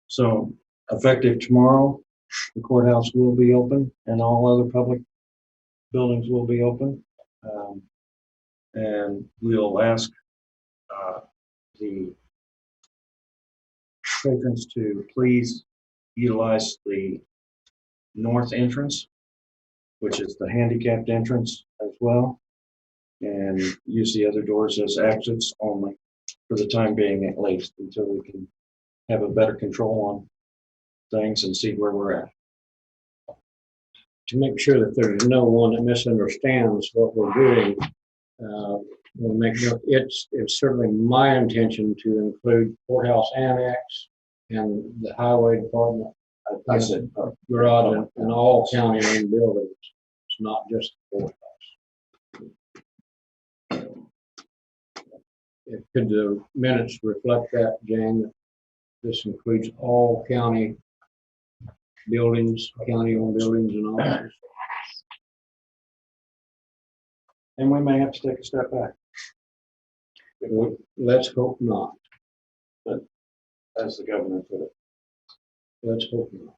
So effective tomorrow, the courthouse will be open and all other public buildings will be open. And we'll ask the patrons to please utilize the north entrance, which is the handicapped entrance as well, and use the other doors as exits only for the time being, at least until we can have a better control on things and see where we're at. To make sure that there's no one that misunderstands what we're doing, we'll make note, it's certainly my intention to include courthouse annex and the highway department I said, garage and all county-owned buildings. It's not just the courthouse. Could the minutes reflect that, Jane? This includes all county buildings, county-owned buildings and all. and we may have to take a step back. Let's hope not. As the governor put it. Let's hope not.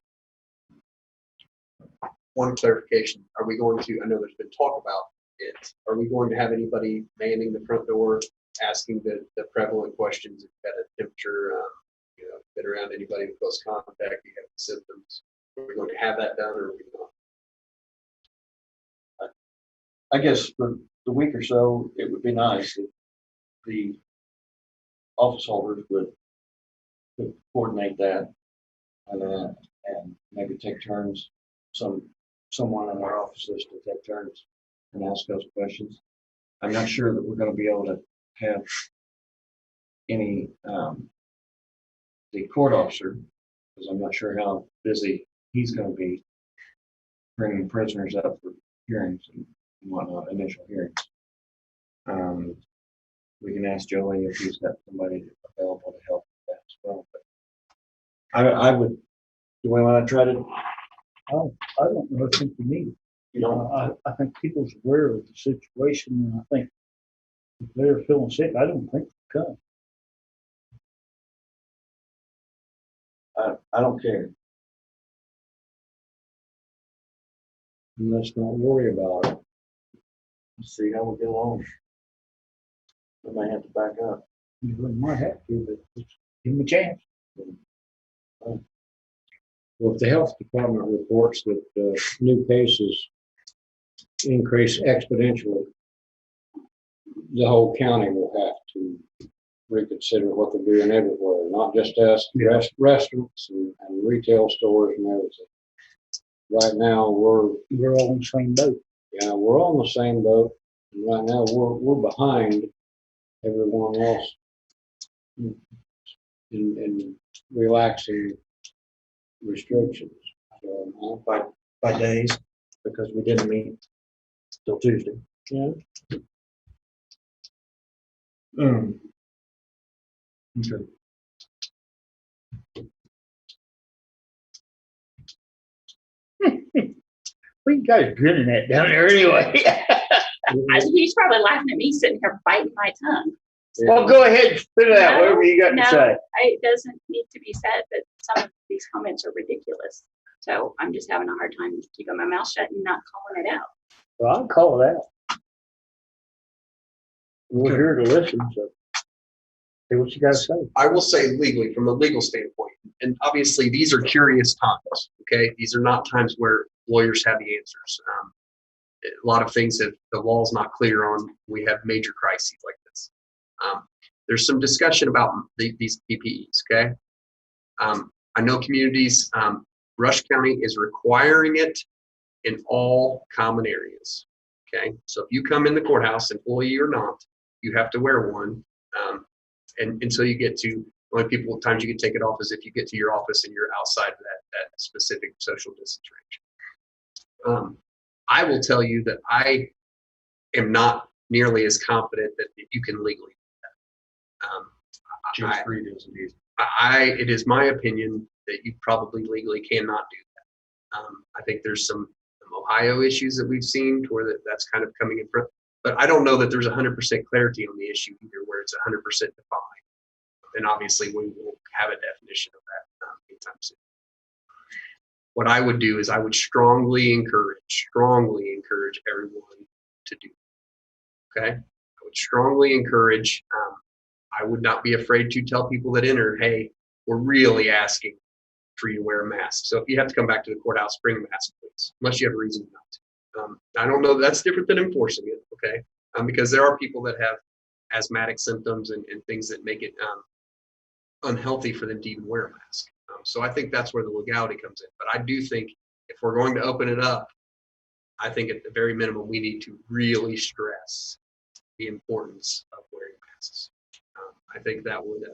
One clarification, are we going to, I know there's been talk about it, are we going to have anybody manning the front door, asking the prevalent questions, if you've got a temperature, been around anybody with close contact, you have symptoms? Are we going to have that done or are we not? I guess for the week or so, it would be nice if the office holders would coordinate that and maybe take turns, someone in our offices to take turns and ask those questions. I'm not sure that we're going to be able to have any, the court officer, because I'm not sure how busy he's going to be bringing prisoners up for hearings and and whatnot, initial hearings. We can ask Jolene if she's got somebody available to help with that as well. But I would, do we want to try to, I don't know, I think we need it. you know, I think people's aware of the situation, and I think if they're feeling sick, I don't think they come. I don't care. And let's not worry about it. Let's see how we get along. We may have to back up. You might have to, but just give them a chance. Well, if the health department reports that new cases increase exponentially, the whole county will have to reconsider what they're doing everywhere, not just us, restaurants and retail stores and everything. Right now, We're all in the same boat. we're on the same boat. And right now, we're behind everyone else in relaxing restrictions. So, By days, because we didn't meet till Tuesday. yeah. Okay. What you guys grinning at down there anyway? He's probably laughing at me sitting here biting my tongue. Well, go ahead, spit it out, whatever you got to No, say. it doesn't need to be said, but some of these comments are ridiculous. So I'm just having a hard time keeping my mouth shut and not calling it out. Well, I'll call it out. We're here to listen, so. Say what you got to say. I will say legally, from a legal standpoint, and obviously these are curious times, okay? These are not times where lawyers have the answers. A lot of things that the law's not clear on, we have major crises like this. There's some discussion about these PPEs, okay? I know communities, Rush County is requiring it in all common areas, okay? So if you come in the courthouse, employee or not, you have to wear one. And until you get to, the only times you can take it off is if you get to your office and you're outside of that specific social distance range. I will tell you that I am not nearly as confident that you can legally do that. It is my opinion that you probably legally cannot do that. I think there's some Ohio issues that we've seen to where that's kind of coming in front. But I don't know that there's 100% clarity on the issue either, where it's 100% defined. And obviously, we won't have a definition of that anytime soon. What I would do is I would strongly encourage everyone to do. Okay, I would strongly encourage. I would not be afraid to tell people that enter, hey, we're really asking for you to wear a mask. So if you have to come back to the courthouse, bring a mask, please, unless you have a reason not to. I don't know, that's different than enforcing it, okay? Because there are people that have asthmatic symptoms and things that make it unhealthy for them to even wear a mask. So I think that's where the legality comes in. But I do think if we're going to open it up, I think at the very minimum, we need to really stress the importance of wearing masks. I think that would,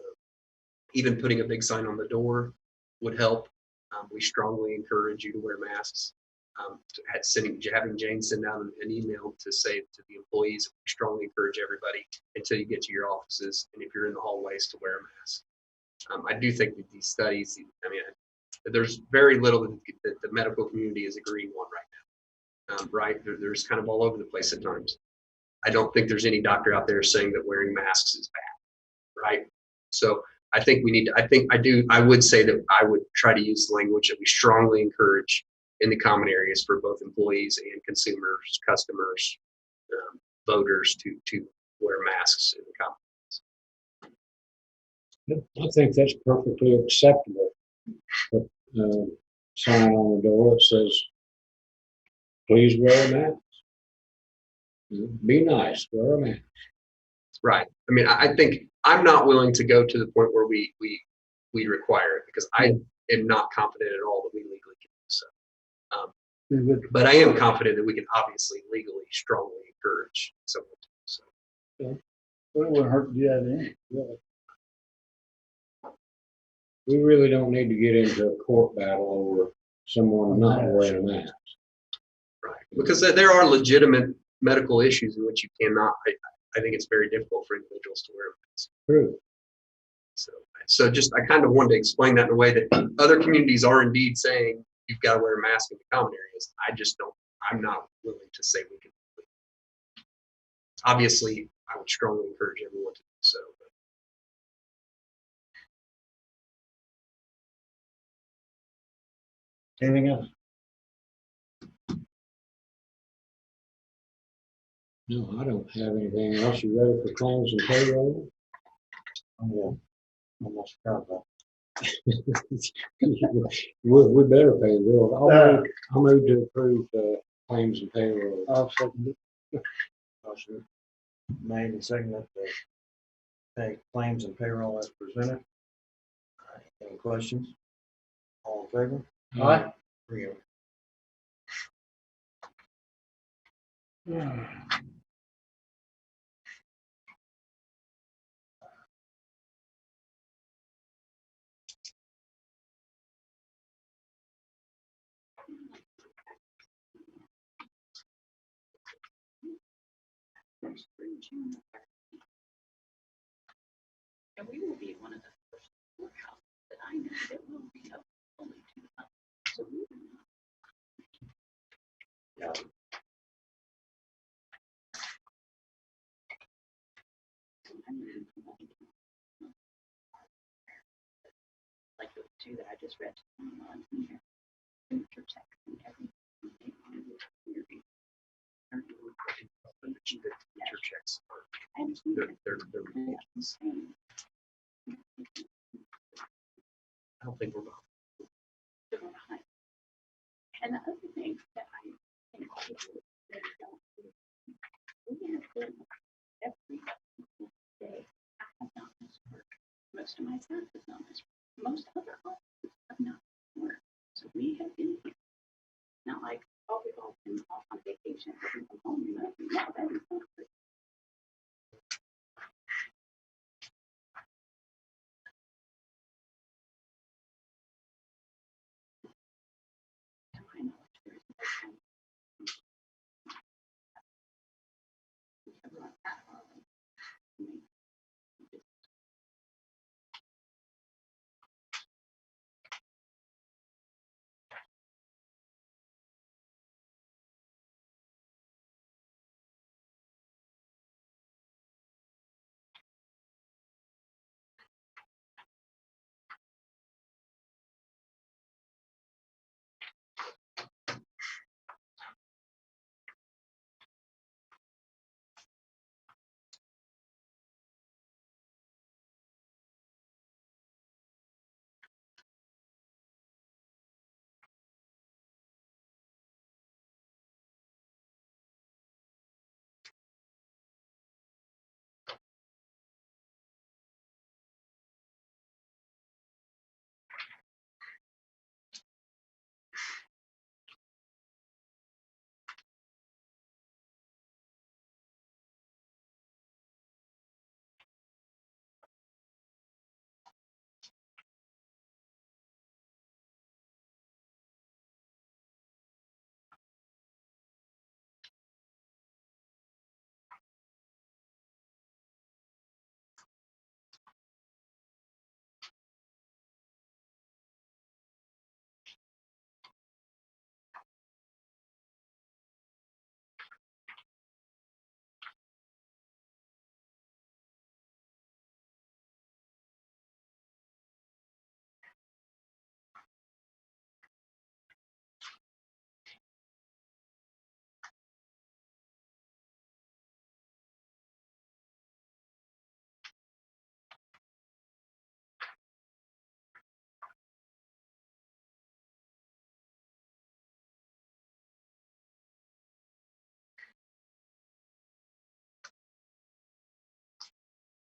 even putting a big sign on the door would help. We strongly encourage you to wear masks. Having Jane send out an email to say to the employees, we strongly encourage everybody until you get to your offices and if you're in the hallways to wear a mask. I do think that these studies, there's very little that the medical community is agreeing on right now, right? There's kind of all over the place at times. I don't think there's any doctor out there saying that wearing masks is bad, right? So I think I would say that I would try to use the language that we strongly encourage in the common areas for both employees and consumers, customers, voters to wear masks in the common areas. I think that's perfectly acceptable. Put a sign on the door that says, please wear a mask. Be nice, wear a mask. Right. I mean, I think I'm not willing to go to the point where we require it because I am not confident at all that we legally can do so. But I am confident that we can obviously legally strongly encourage someone to do so. Well, it wouldn't hurt to do that anyway. Really. We really don't need to get into a court battle over someone not wearing a mask. Right. Because there are legitimate medical issues in which you cannot, I think it's very difficult for individuals to wear a mask. True. So just, I kind of wanted to explain that in a way that other communities are indeed saying you've got to wear a mask in the common areas. I'm not willing to say we can. Obviously, I would strongly encourage everyone to do so. Anything else? No, I don't have anything else. You ready for claims and payroll? Oh, yeah. Almost forgot about We better pay the bills. I'll move to approve claims and payroll. I'll second it. Motion made and seconded to pay claims and payroll as presented. All right, any questions? All in favor? Aye. 3-0. And we will be one of the first courthouses that I know that will be open only to the public. So we will not. Yeah. Like the two that I just read on here. Signature check and everything. Your checks are, I understand. they're Yeah, insane. I don't think we're going. They're going behind. And the other thing that I think people that don't do, we have been every day. I have not missed work. Most of my staff has not missed work. Most other offices have not missed work. So we have been here. Not like, oh, we've all been off on vacation, working from home, you know, no, that is not true. To my knowledge, there is no time. We have run out of our own. I mean,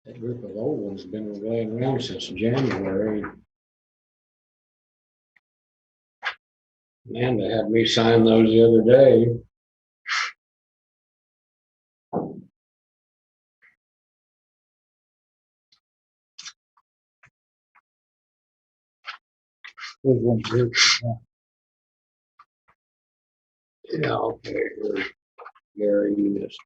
That group of old ones have been laying around since January. Amanda had me sign those the other day. There's one here. Yeah, okay. Gary, you missed.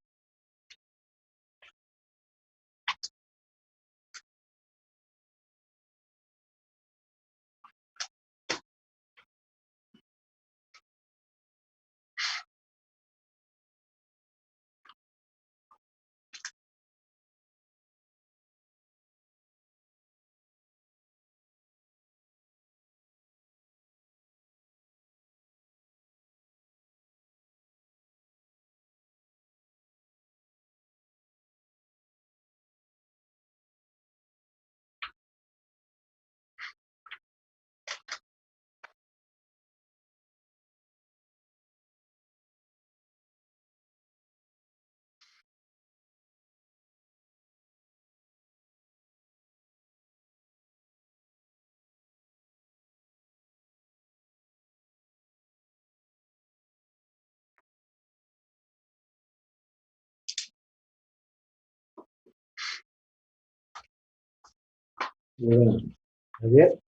We're done. That's it.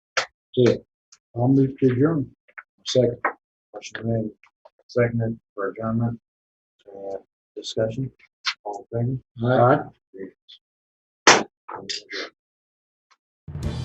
See it. I'll move to adjourn. Second. Motion made, seconded for adjournment. Discussion. All in favor? All right. All right.